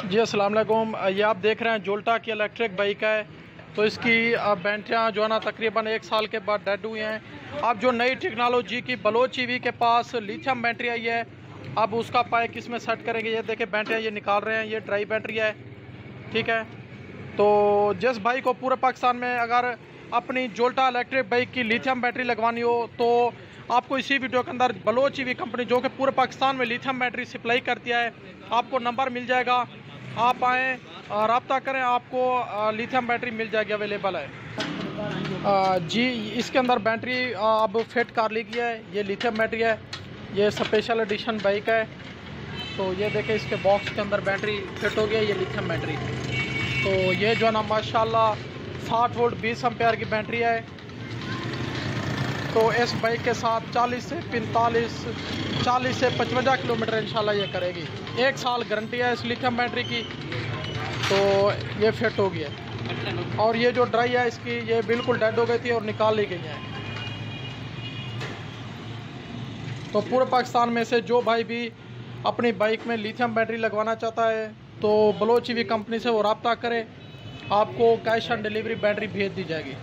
जी अस्सलाम वालेकुम। ये आप देख रहे हैं जोल्टा की इलेक्ट्रिक बाइक है। तो इसकी बैटरियाँ जो है ना तकरीबन 1 साल के बाद डेड हुई हैं। अब जो नई टेक्नोलॉजी की बलोच ईवी के पास लिथियम बैटरी आई है, अब उसका पैक इसमें सेट करेंगे। ये देखें बैटरियाँ ये निकाल रहे हैं, ये ड्राई बैटरी है, ठीक है। तो जिस भाई को पूरे पाकिस्तान में अगर अपनी जोल्टा इलेक्ट्रिक बाइक की लिथियम बैटरी लगवानी हो तो आपको इसी वीडियो के अंदर बलोच ईवी कंपनी जो कि पूरे पाकिस्तान में लिथियम बैटरी सप्लाई करती है, आपको नंबर मिल जाएगा। आप आएँ, रब्ता करें, आपको लिथियम बैटरी मिल जाएगी, अवेलेबल है। जी इसके अंदर बैटरी अब फिट कर ली गई है। ये लिथियम बैटरी है, ये स्पेशल एडिशन बाइक है। तो ये देखें इसके बॉक्स के अंदर बैटरी फिट हो गया, ये लिथियम बैटरी। तो ये जो है ना माशाल्लाह 60 वोल्ट 20 एम्पेयर की बैटरी है। तो इस बाइक के साथ 40 से 55 किलोमीटर इंशाल्लाह ये करेगी। 1 साल गारंटी है इस लिथियम बैटरी की। तो ये फिट हो गई है। और ये जो ड्राई है इसकी, ये बिल्कुल डेड हो गई थी और निकाल ली गई है। तो पूरे पाकिस्तान में से जो भाई भी अपनी बाइक में लिथियम बैटरी लगवाना चाहता है तो बलोच ईवी कंपनी से वो रब्ता करे, आपको कैश ऑन डिलीवरी बैटरी भेज दी जाएगी।